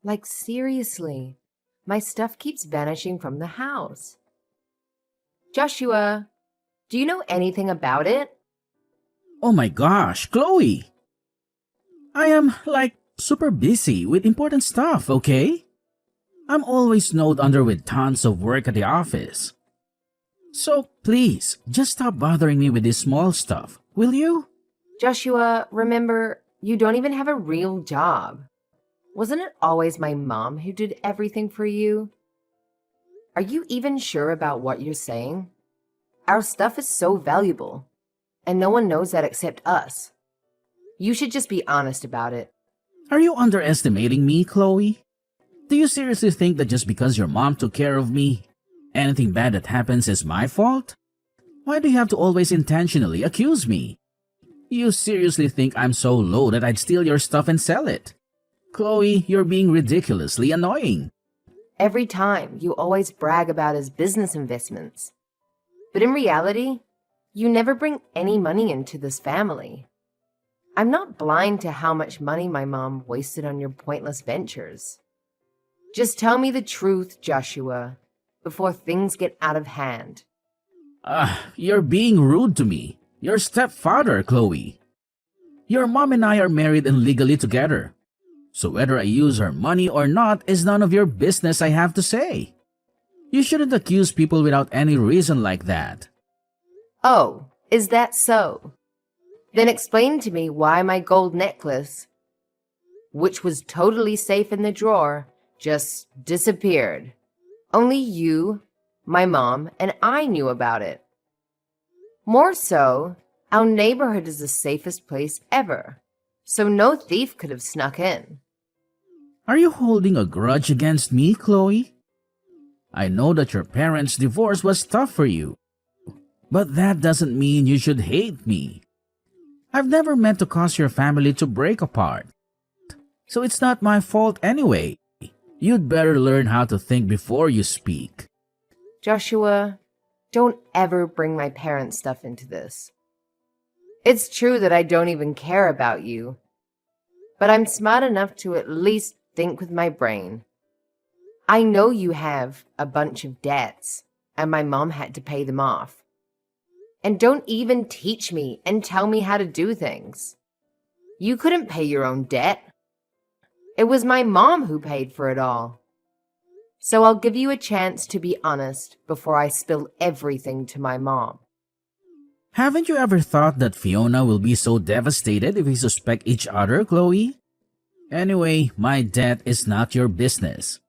Like, seriously, my stuff keeps vanishing from the house. Joshua, do you know anything about it? Oh my gosh, Chloe! I am super busy with important stuff, okay? I'm always snowed under with tons of work at the office. So please, just stop bothering me with this small stuff, will you? Joshua, remember, you don't even have a real job. Wasn't it always my mom who did everything for you? Are you even sure about what you're saying? Our stuff is so valuable, and no one knows that except us. You should just be honest about it. Are you underestimating me, Chloe? Do you seriously think that just because your mom took care of me, anything bad that happens is my fault? Why do you have to always intentionally accuse me? You seriously think I'm so low that I'd steal your stuff and sell it? Chloe, you're being ridiculously annoying. Every time, you always brag about his business investments. But in reality, you never bring any money into this family. I'm not blind to how much money my mom wasted on your pointless ventures. Just tell me the truth, Joshua, before things get out of hand. You're being rude to me. Your stepfather, Chloe. Your mom and I are married and legally together. So whether I use her money or not is none of your business, I have to say. You shouldn't accuse people without any reason like that. Oh, is that so? Then explain to me why my gold necklace, which was totally safe in the drawer, just disappeared. Only you, my mom, and I knew about it. More so, our neighborhood is the safest place ever, so no thief could have snuck in. Are you holding a grudge against me, Chloe? I know that your parents' divorce was tough for you, but that doesn't mean you should hate me. I've never meant to cause your family to break apart, so it's not my fault anyway. You'd better learn how to think before you speak. Joshua, don't ever bring my parents' stuff into this. It's true that I don't even care about you, but I'm smart enough to at least think with my brain. I know you have a bunch of debts, and my mom had to pay them off. And don't even teach me and tell me how to do things. You couldn't pay your own debt. It was my mom who paid for it all. So I'll give you a chance to be honest before I spill everything to my mom. Haven't you ever thought that Fiona will be so devastated if we suspect each other, Chloe? Anyway, my debt is not your business.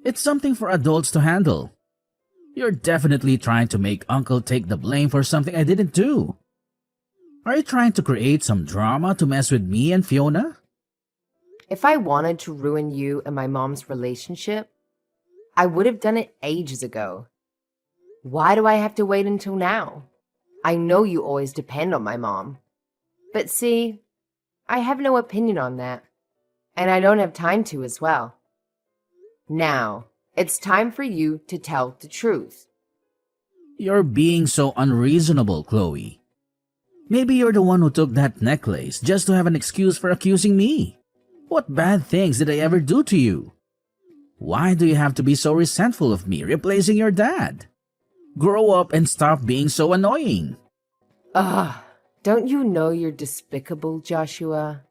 It's something for adults to handle. You're definitely trying to make Uncle take the blame for something I didn't do. Are you trying to create some drama to mess with me and Fiona? If I wanted to ruin you and my mom's relationship, I would have done it ages ago. Why do I have to wait until now? I know you always depend on my mom. But see, I have no opinion on that. And I don't have time to as well. Now, it's time for you to tell the truth. You're being so unreasonable, Chloe. Maybe you're the one who took that necklace just to have an excuse for accusing me. What bad things did I ever do to you? Why do you have to be so resentful of me replacing your dad? Grow up and stop being so annoying. Don't you know you're despicable, Joshua?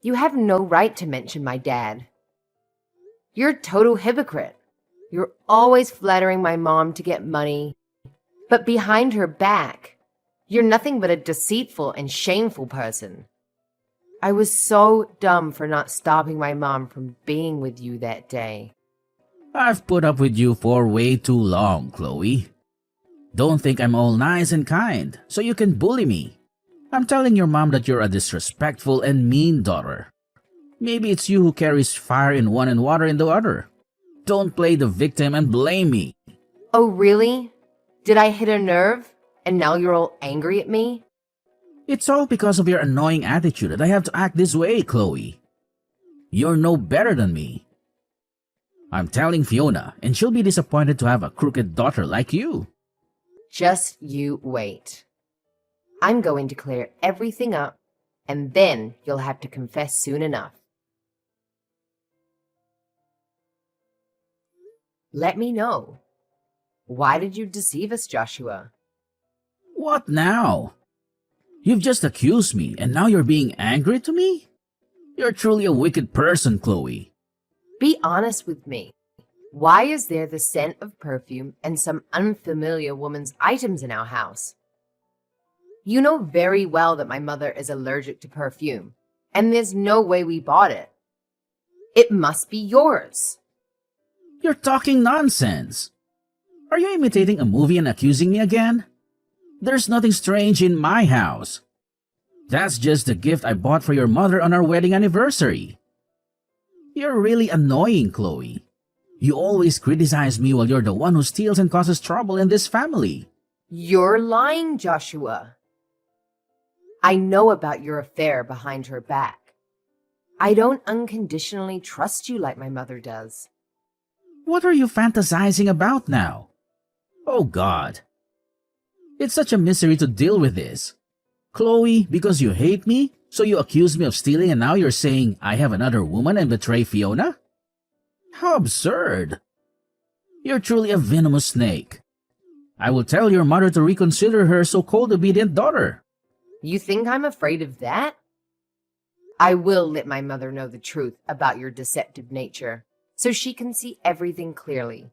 You have no right to mention my dad. You're a total hypocrite. You're always flattering my mom to get money, but behind her back, you're nothing but a deceitful and shameful person. I was so dumb for not stopping my mom from being with you that day. I've put up with you for way too long, Chloe. Don't think I'm all nice and kind, so you can bully me. I'm telling your mom that you're a disrespectful and mean daughter. Maybe it's you who carries fire in one and water in the other. Don't play the victim and blame me. Oh, really? Did I hit a nerve, and now you're all angry at me? It's all because of your annoying attitude that I have to act this way, Chloe. You're no better than me. I'm telling Fiona, and she'll be disappointed to have a crooked daughter like you. Just you wait. I'm going to clear everything up, and then you'll have to confess soon enough. Let me know. Why did you deceive us, Joshua? What now? You've just accused me and now you're being angry to me? You're truly a wicked person, Chloe. Be honest with me. Why is there the scent of perfume and some unfamiliar woman's items in our house? You know very well that my mother is allergic to perfume, and there's no way we bought it. It must be yours. You're talking nonsense. Are you imitating a movie and accusing me again? There's nothing strange in my house. That's just the gift I bought for your mother on our wedding anniversary. You're really annoying, Chloe. You always criticize me while you're the one who steals and causes trouble in this family. You're lying, Joshua. I know about your affair behind her back. I don't unconditionally trust you like my mother does. What are you fantasizing about now? Oh God. It's such a misery to deal with this. Chloe, because you hate me, so you accuse me of stealing and now you're saying I have another woman and betray Fiona? How absurd. You're truly a venomous snake. I will tell your mother to reconsider her so-called obedient daughter. You think I'm afraid of that? I will let my mother know the truth about your deceptive nature, so she can see everything clearly.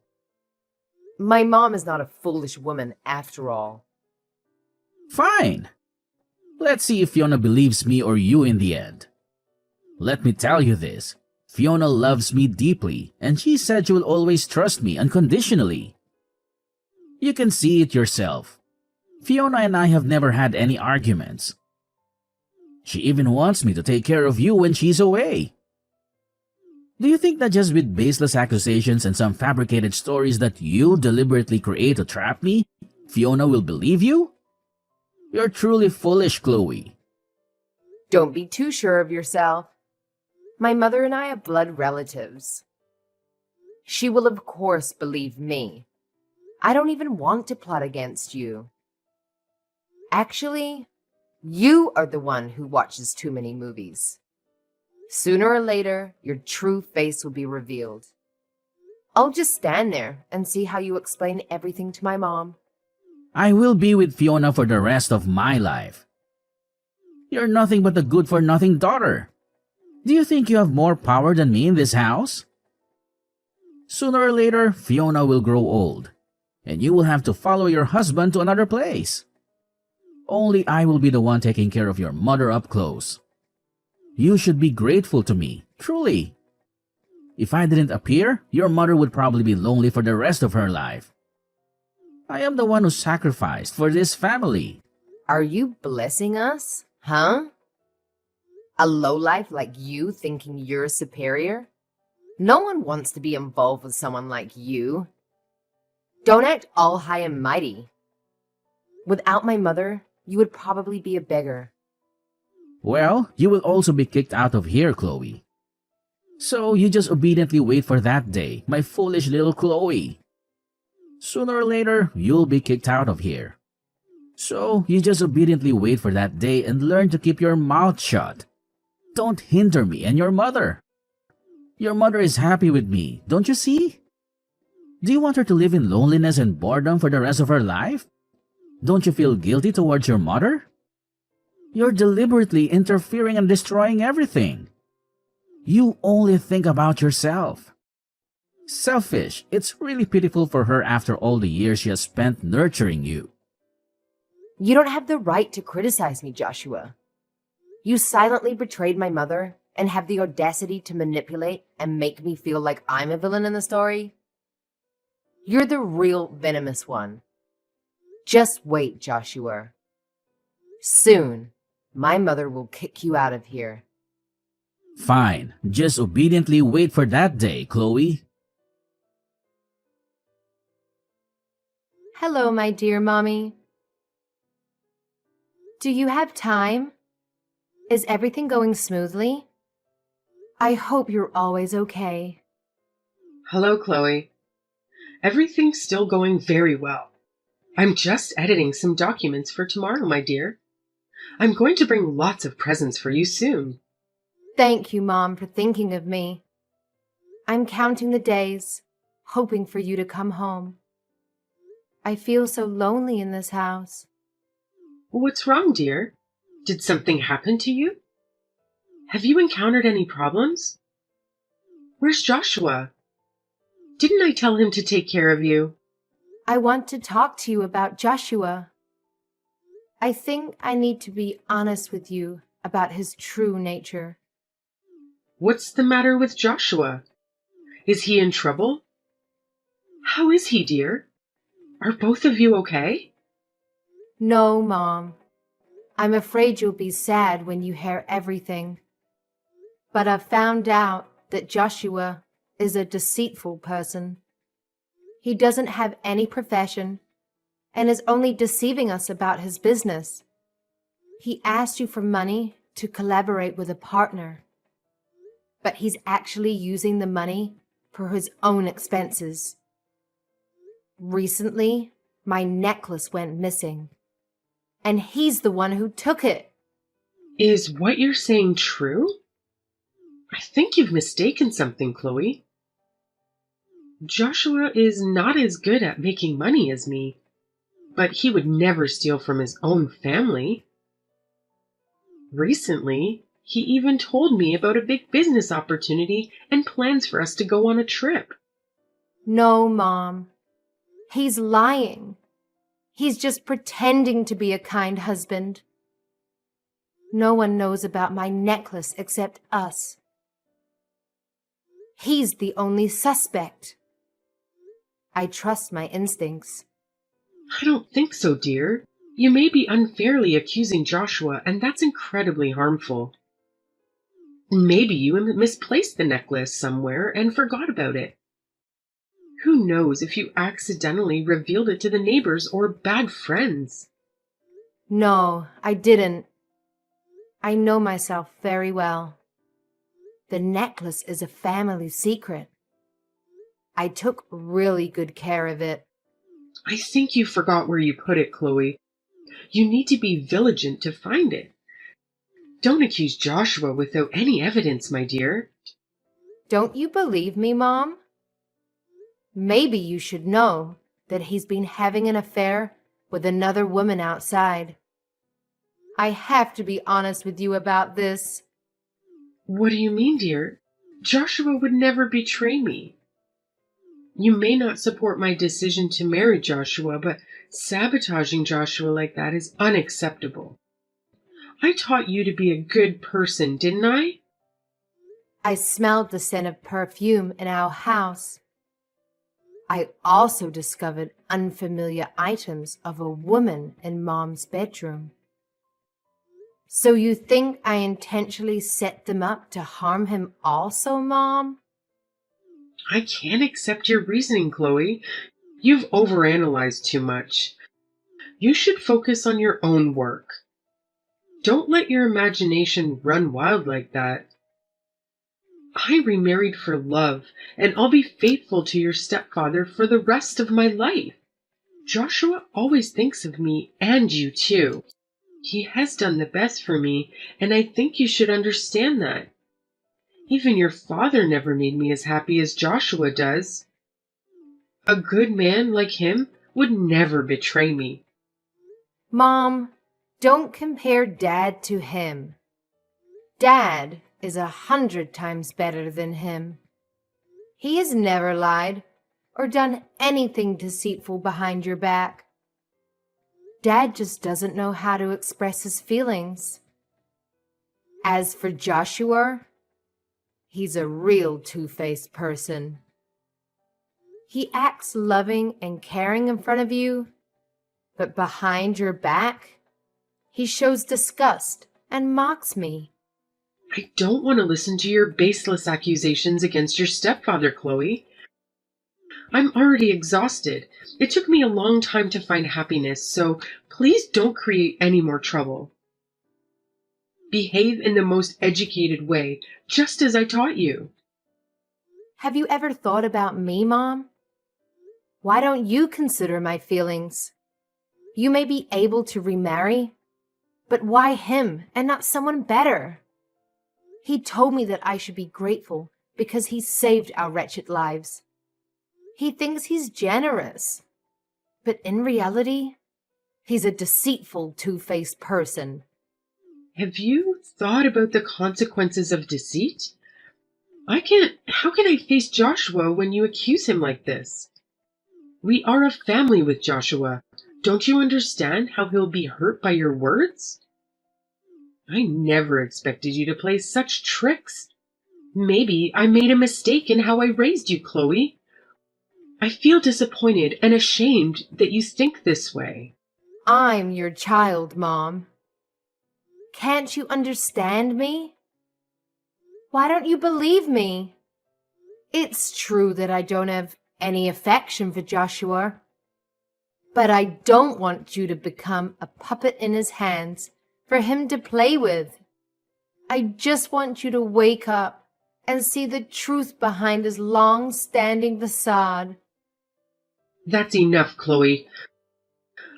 My mom is not a foolish woman after all. Fine. Let's see if Fiona believes me or you in the end. Let me tell you this. Fiona loves me deeply, and she said she will always trust me unconditionally. You can see it yourself. Fiona and I have never had any arguments. She even wants me to take care of you when she's away. Do you think that just with baseless accusations and some fabricated stories that you deliberately create to trap me, Fiona will believe you? You're truly foolish, Chloe. Don't be too sure of yourself. My mother and I are blood relatives. She will of course believe me. I don't even want to plot against you. Actually, you are the one who watches too many movies. Sooner or later, your true face will be revealed. I'll just stand there and see how you explain everything to my mom. I will be with Fiona for the rest of my life. You're nothing but a good-for-nothing daughter. Do you think you have more power than me in this house? Sooner or later, Fiona will grow old, and you will have to follow your husband to another place. Only I will be the one taking care of your mother up close. You should be grateful to me, truly. If I didn't appear, your mother would probably be lonely for the rest of her life. I am the one who sacrificed for this family. Are you blessing us? Huh? A lowlife like you thinking you're superior? No one wants to be involved with someone like you. Don't act all high and mighty. Without my mother, you would probably be a beggar. Well, you will also be kicked out of here, Chloe. So you just obediently wait for that day, my foolish little Chloe. Sooner or later, you'll be kicked out of here. So you just obediently wait for that day and learn to keep your mouth shut. Don't hinder me and your mother. Your mother is happy with me, don't you see? Do you want her to live in loneliness and boredom for the rest of her life? Don't you feel guilty towards your mother? You're deliberately interfering and destroying everything. You only think about yourself. Selfish. It's really pitiful for her after all the years she has spent nurturing you. You don't have the right to criticize me, Joshua. You silently betrayed my mother and have the audacity to manipulate and make me feel like I'm a villain in the story. You're the real venomous one. Just wait, Joshua. Soon, my mother will kick you out of here. Fine. Just obediently wait for that day, Chloe. Hello, my dear mommy. Do you have time? Is everything going smoothly? I hope you're always okay. Hello, Chloe. Everything's still going very well. I'm just editing some documents for tomorrow, my dear. I'm going to bring lots of presents for you soon. Thank you, Mom, for thinking of me. I'm counting the days, hoping for you to come home. I feel so lonely in this house. What's wrong, dear? Did something happen to you? Have you encountered any problems? Where's Joshua? Didn't I tell him to take care of you? I want to talk to you about Joshua. I think I need to be honest with you about his true nature. What's the matter with Joshua? Is he in trouble? How is he, dear? Are both of you okay? No, Mom. I'm afraid you'll be sad when you hear everything. But I've found out that Joshua is a deceitful person. He doesn't have any profession and is only deceiving us about his business. He asked you for money to collaborate with a partner, but he's actually using the money for his own expenses. Recently, my necklace went missing, and he's the one who took it. Is what you're saying true? I think you've mistaken something, Chloe. Joshua is not as good at making money as me, but he would never steal from his own family. Recently, he even told me about a big business opportunity and plans for us to go on a trip. No, Mom. He's lying. He's just pretending to be a kind husband. No one knows about my necklace except us. He's the only suspect. I trust my instincts. I don't think so, dear. You may be unfairly accusing Joshua, and that's incredibly harmful. Maybe you misplaced the necklace somewhere and forgot about it. Who knows if you accidentally revealed it to the neighbors or bad friends? No, I didn't. I know myself very well. The necklace is a family secret. I took really good care of it. I think you forgot where you put it, Chloe. You need to be vigilant to find it. Don't accuse Joshua without any evidence, my dear. Don't you believe me, Mom? Maybe you should know that he's been having an affair with another woman outside. I have to be honest with you about this. What do you mean, dear? Joshua would never betray me. You may not support my decision to marry Joshua, but sabotaging Joshua like that is unacceptable. I taught you to be a good person, didn't I? I smelled the scent of perfume in our house. I also discovered unfamiliar items of a woman in Mom's bedroom. So you think I intentionally set them up to harm him also, Mom? I can't accept your reasoning, Chloe. You've overanalyzed too much. You should focus on your own work. Don't let your imagination run wild like that. I remarried for love, and I'll be faithful to your stepfather for the rest of my life. Joshua always thinks of me and you too. He has done the best for me, and I think you should understand that. Even your father never made me as happy as Joshua does. A good man like him would never betray me. Mom, don't compare Dad to him. Dad is 100 times better than him. He has never lied or done anything deceitful behind your back. Dad just doesn't know how to express his feelings. As for Joshua, he's a real two-faced person. He acts loving and caring in front of you, but behind your back, he shows disgust and mocks me. I don't want to listen to your baseless accusations against your stepfather, Chloe. I'm already exhausted. It took me a long time to find happiness, so please don't create any more trouble. Behave in the most educated way, just as I taught you. Have you ever thought about me, Mom? Why don't you consider my feelings? You may be able to remarry, but why him and not someone better? He told me that I should be grateful because he saved our wretched lives. He thinks he's generous, but in reality, he's a deceitful, two-faced person. Have you thought about the consequences of deceit? How can I face Joshua when you accuse him like this? We are a family with Joshua. Don't you understand how he'll be hurt by your words? I never expected you to play such tricks. Maybe I made a mistake in how I raised you, Chloe. I feel disappointed and ashamed that you think this way. I'm your child, Mom. Can't you understand me? Why don't you believe me? It's true that I don't have any affection for Joshua, but I don't want you to become a puppet in his hands for him to play with. I just want you to wake up and see the truth behind his long-standing facade. That's enough, Chloe.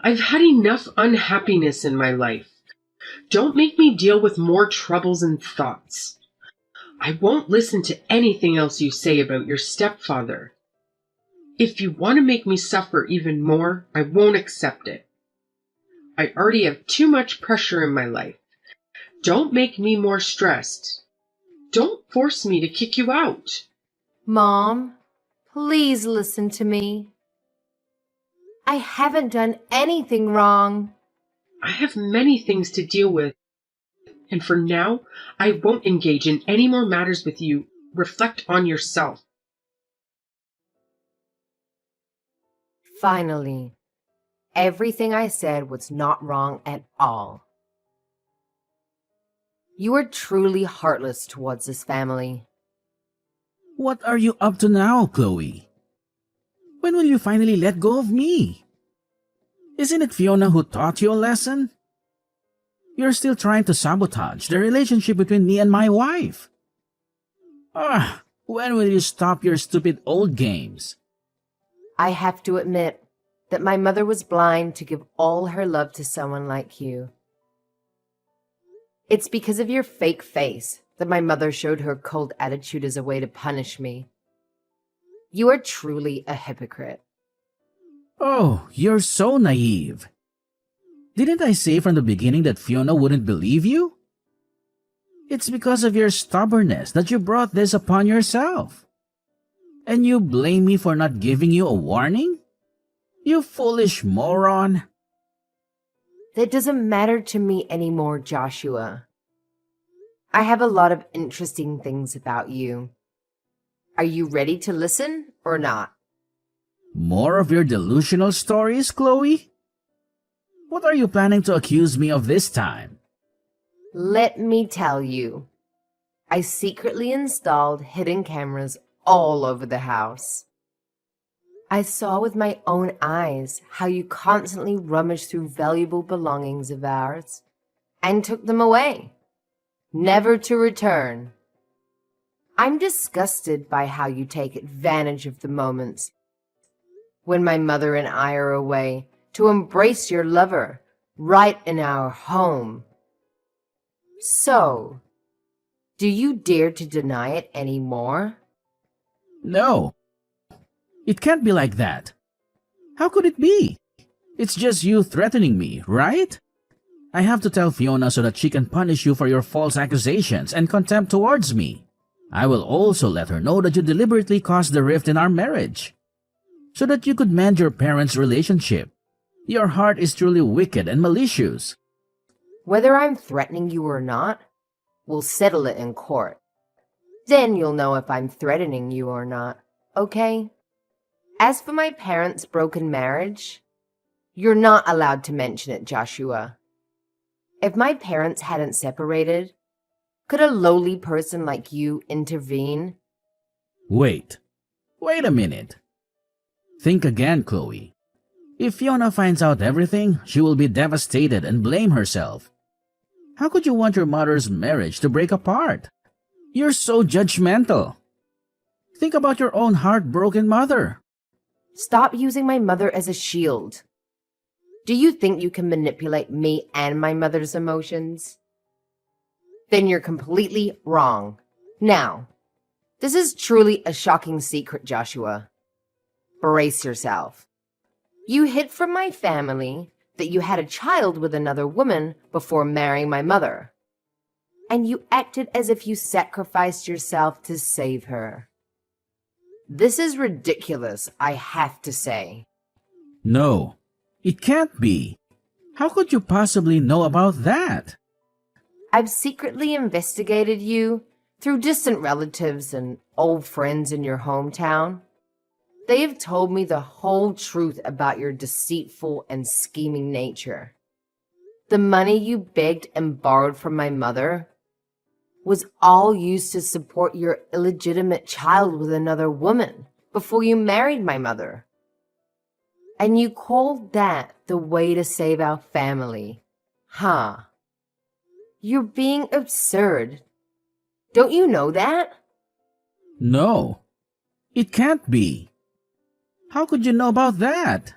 I've had enough unhappiness in my life. Don't make me deal with more troubles and thoughts. I won't listen to anything else you say about your stepfather. If you want to make me suffer even more, I won't accept it. I already have too much pressure in my life. Don't make me more stressed. Don't force me to kick you out. Mom, please listen to me. I haven't done anything wrong. I have many things to deal with, and for now, I won't engage in any more matters with you. Reflect on yourself. Finally, everything I said was not wrong at all. You are truly heartless towards this family. What are you up to now, Chloe? When will you finally let go of me? Isn't it Fiona who taught you a lesson? You're still trying to sabotage the relationship between me and my wife. When will you stop your stupid old games? I have to admit that my mother was blind to give all her love to someone like you. It's because of your fake face that my mother showed her cold attitude as a way to punish me. You are truly a hypocrite. Oh, you're so naive. Didn't I say from the beginning that Fiona wouldn't believe you? It's because of your stubbornness that you brought this upon yourself. And you blame me for not giving you a warning? You foolish moron. That doesn't matter to me anymore, Joshua. I have a lot of interesting things about you. Are you ready to listen or not? More of your delusional stories, Chloe? What are you planning to accuse me of this time? Let me tell you. I secretly installed hidden cameras all over the house. I saw with my own eyes how you constantly rummaged through valuable belongings of ours and took them away, never to return. I'm disgusted by how you take advantage of the moments when my mother and I are away to embrace your lover right in our home. So, do you dare to deny it anymore? No. It can't be like that. How could it be? It's just you threatening me, right? I have to tell Fiona so that she can punish you for your false accusations and contempt towards me. I will also let her know that you deliberately caused the rift in our marriage, so that you could mend your parents' relationship. Your heart is truly wicked and malicious. Whether I'm threatening you or not, we'll settle it in court. Then you'll know if I'm threatening you or not, okay? As for my parents' broken marriage, you're not allowed to mention it, Joshua. If my parents hadn't separated, could a lowly person like you intervene? Wait a minute. Think again, Chloe. If Fiona finds out everything, she will be devastated and blame herself. How could you want your mother's marriage to break apart? You're so judgmental. Think about your own heartbroken mother. Stop using my mother as a shield. Do you think you can manipulate me and my mother's emotions? Then you're completely wrong. Now, this is truly a shocking secret, Joshua. Brace yourself. You hid from my family that you had a child with another woman before marrying my mother. And you acted as if you sacrificed yourself to save her. This is ridiculous, I have to say. No, it can't be. How could you possibly know about that? I've secretly investigated you through distant relatives and old friends in your hometown. They have told me the whole truth about your deceitful and scheming nature. The money you begged and borrowed from my mother was all used to support your illegitimate child with another woman before you married my mother. And you called that the way to save our family, huh? You're being absurd. Don't you know that? No, it can't be. How could you know about that?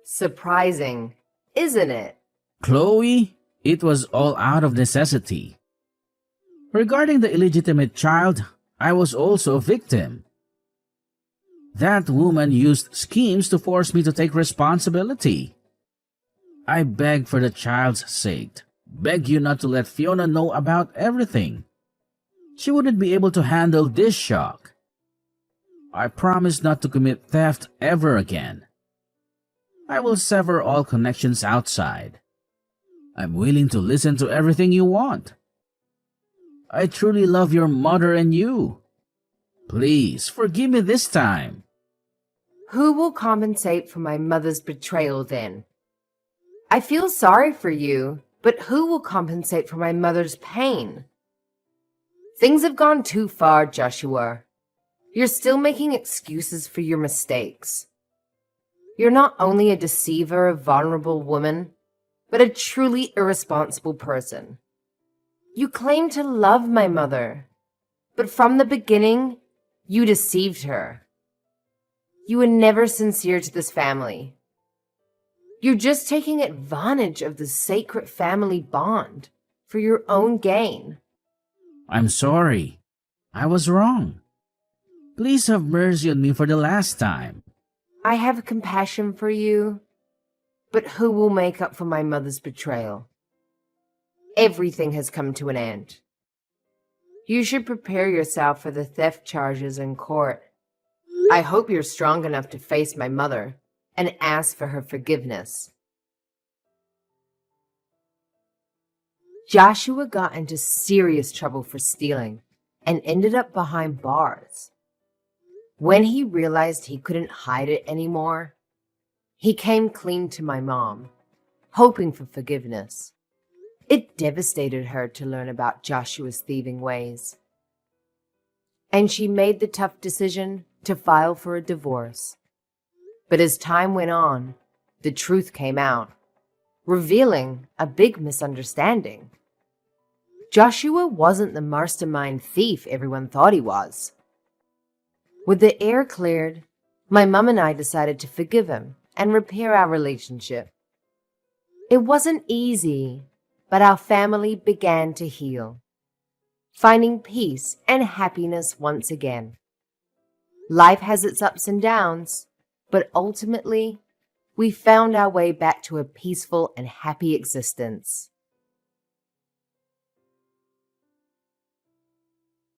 Surprising, isn't it? Chloe, it was all out of necessity. Regarding the illegitimate child, I was also a victim. That woman used schemes to force me to take responsibility. I beg for the child's sake. Beg you not to let Fiona know about everything. She wouldn't be able to handle this shock. I promise not to commit theft ever again. I will sever all connections outside. I'm willing to listen to everything you want. I truly love your mother and you. Please forgive me this time. Who will compensate for my mother's betrayal then? I feel sorry for you, but who will compensate for my mother's pain? Things have gone too far, Joshua. You're still making excuses for your mistakes. You're not only a deceiver, a vulnerable woman, but a truly irresponsible person. You claim to love my mother, but from the beginning, you deceived her. You were never sincere to this family. You're just taking advantage of the sacred family bond for your own gain. I'm sorry. I was wrong. Please have mercy on me for the last time. I have compassion for you, but who will make up for my mother's betrayal? Everything has come to an end. You should prepare yourself for the theft charges in court. I hope you're strong enough to face my mother and ask for her forgiveness. Joshua got into serious trouble for stealing and ended up behind bars. When he realized he couldn't hide it anymore, he came clean to my mom, hoping for forgiveness. It devastated her to learn about Joshua's thieving ways, and she made the tough decision to file for a divorce. But as time went on, the truth came out, revealing a big misunderstanding. Joshua wasn't the mastermind thief everyone thought he was. With the air cleared, my mom and I decided to forgive him and repair our relationship. It wasn't easy, but our family began to heal, finding peace and happiness once again. Life has its ups and downs, but ultimately, we found our way back to a peaceful and happy existence.